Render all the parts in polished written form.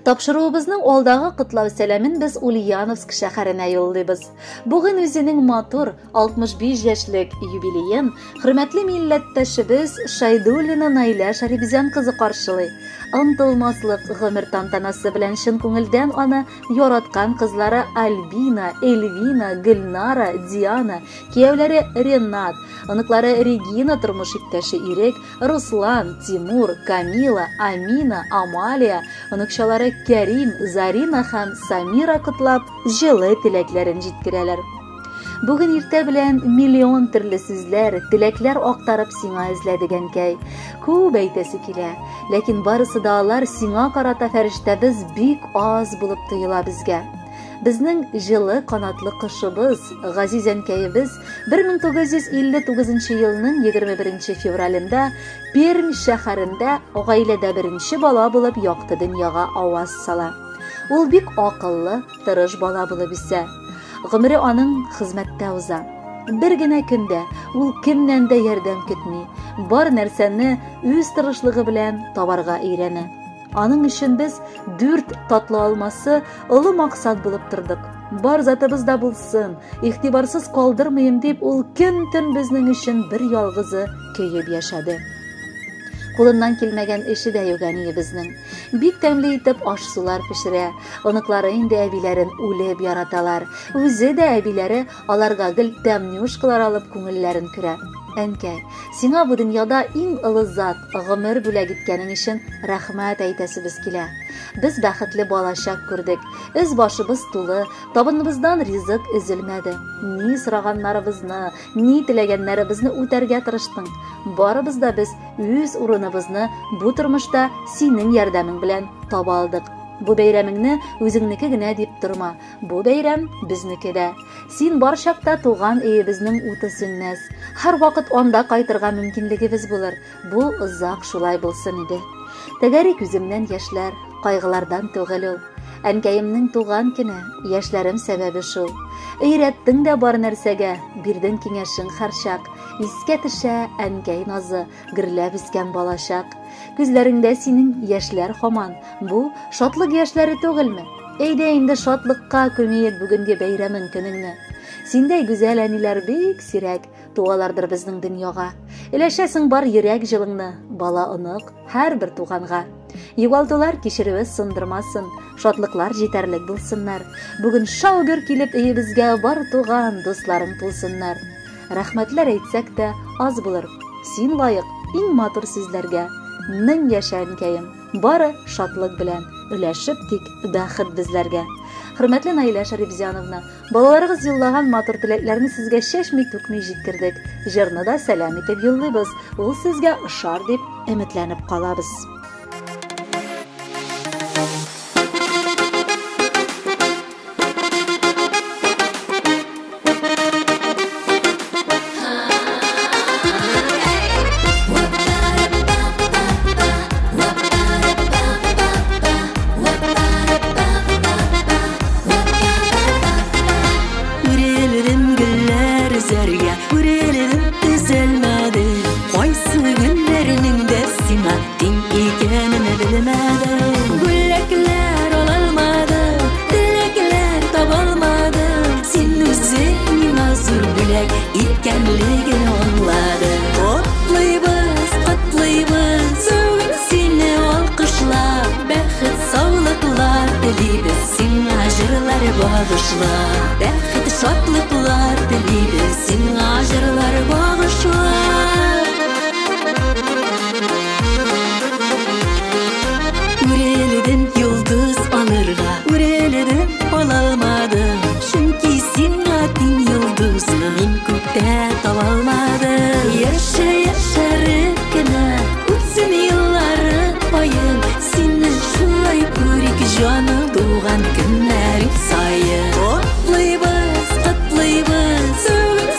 Тапшыруыбызның алдагы кытлау сәламен біз Ульяновск шәһәренә юллыйбыз. Бүген үзенең матур 65 яшьлек юбилеен хөрмәтле милләттәшебез Шайдуллина Наилә Шәрибзян кызы каршылый. Антылмаслык гомер тантанасы белән чын күңелдән аны яраткан кызлары Альбина, Эльвина, Гөлнара, Диана, кияүләре Ренат, оныклары Регина тормыш иптәше Ирек, Руслан, Тимур, Камила, Амина, Амалия, оныкчалары Кәрим, Зарина һәм Самира котлап, җылы теләкләрен җиткерәләр. Бүген иртә белән миллион төрле сүзләр, теләкләр актарып сиңа эзләдегәнкәй. Күп әйтәсе килә, ләкин барысы да алар сиңа карата фәрештәбез бик аз булып тоела безгә. Безнең җылы канатлы кышыбыз, газиз әнкәебез 1959 елның 21 февралендә Пермь шәһәрендә гаиләдә беренче бала булып якты дөньяга аваз сала. Ул бик акыллы, тырыш бала булып үсә. Гомере аның хезмәттә уза. Бер генә көндә ул кемнән дә ярдәм көтми, бар нәрсәне үз тырышлыгы белән табарга өйрәнә. Аның өчен без 4 татлы алмасы олы максат булып тордык. Бар затыбыз да булсын, игътибарсыз калдырмыйм дип ул көн-төн безнең өчен бер ялгызы көйеп яшәде. Кулыннан килмәгән эше дә юк әниебезнең. Бик тәмле итеп аш-сулар пешерә. Оныклары инде әбиләрен үлеп яраталар. Үзе дә әбиләре аларга гел тәмнюшкалар алып күңелләрен күрә. Әнкәй, сиңа бу дөньяда иң олы зат гомер бүләк иткәнең өчен рәхмәт әйтәсебез килә. Без бәхетле балачак күрдек. Үз башыбыз тулы, табыныбыздан ризык өзелмәде. Ни сораганнарыбызны, ни теләгәннәребезне үтәргә тырыштың. Барыбыз да без үз урыныбызны бу тормышта синең ярдәмең белән таба алдык. Бу бәйрәмеңне үзеңнеке генә дип торма. Бу бәйрәм безнеке дә. Син бар чакта туган өебезнең уты сүнмәс. Һәр вакыт анда кайтырга мөмкинлегебез булыр. Бу озак шулай булсын иде. Тәгәри күземнән яшьләр, кайгылардан түгел ул. Әнкәемнең туган көне, яшьләрем сәбәбе шул. Өйрәттең дә бар нәрсәгә, бирдең киңәшең һәрчак. Искә төшә әнкәй назы, гөрләп үскән балачак. Күзләреңдә синең яшьләр һаман. Бу шатлык яшьләре түгелме? Әйдә инде шатлыкка күмәйек бүгенге бәйрәмең көнеңне. Синдәй гүзәл әниләр бик сирәк туалардыр безнең дөньяга. Эләшәсең бар йөрәк җылыңны, бала онык һәрбер туганга. Югалтулар кичерүе сындырмасын, шатлыклар җитәрлек булсыннар. Бүген шау-гөр килеп өебезгә бар туган дусларың тулсыннар. Рәхмәтләр әйтсәк тә аз булыр. Син лайык иң матур сүзләргә. Мең яшә әнкәем, бары шатлык белән өләшеп тик бәхет безләргә. Хөрмәтле Наилә Шәрибзяновна, балаларыгыз юллаган матур теләкләрне сезгә чәчми-түкми җиткердек. Җырны да сәлам итеп юллыйбыз. Ул сезгә ошар дип өметләнеп калабыз. Бәхет шатлыклар телибез, сиңа җырлар багышла. Үрелдем йолдыз алырга, үрелдем ала алмадым. Чөнки сиңа тиң йолдызны мин күктә таба алмадым. Яшәреп кенә үтсен еллары байын, сине шулай күрик җаным туган көннәрең сайын.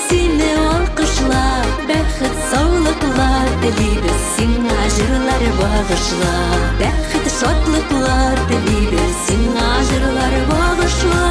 Сине алкышлап, бәхет саулыклар телибез, сиңа җырлар багышла. Бәхет шатлыклар телибез, сиңа җырлар багышла.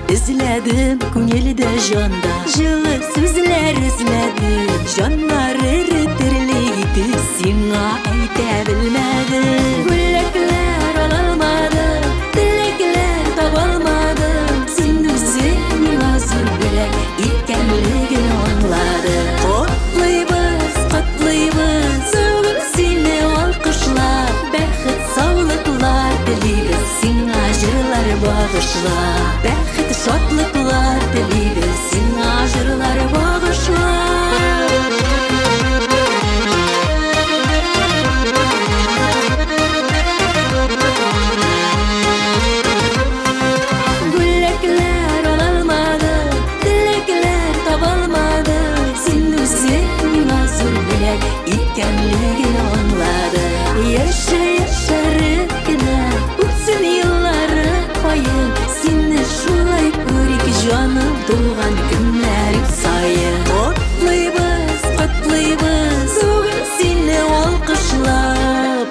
Biz izledim Күңелде жанда Жылы сөзлер izledim Жаннар eritirliydi Сиңа әйтә белмәдем Бүләкләр алалмадым Теләкләр табалмадым Син үзең миңа зур бүләк икәнлеген аңладым Котлыйбыз, котлыйбыз Бүген сине алкышлап Бәхет, саулыклар телибез Сиңа җырлар багышлап Бәхет, шатлыклар телибез Сиңа җырлар багышлап Бүләкләр алалмадым Теләкләр табалмадым Син үзең миңа зур бүләк икәнлеген аңладым Яшә, яшәреп кенә үтсен еллары кайын Сине шулай күрик җаным туган көннәрем саен Котлыйбыз, котлыйбыз Бүген сине алкышлап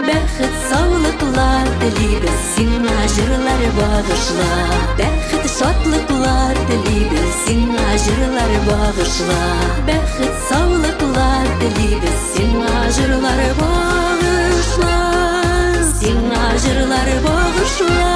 Бәхет, саулыклар телибез Сиңа җырлар багышлап Бәхет, шатлыклар телибез Сиңа җырлар багышлап Бәхет, саулыклар телибез Сиңа җырлар багышлап Сиңа җырлар багышлап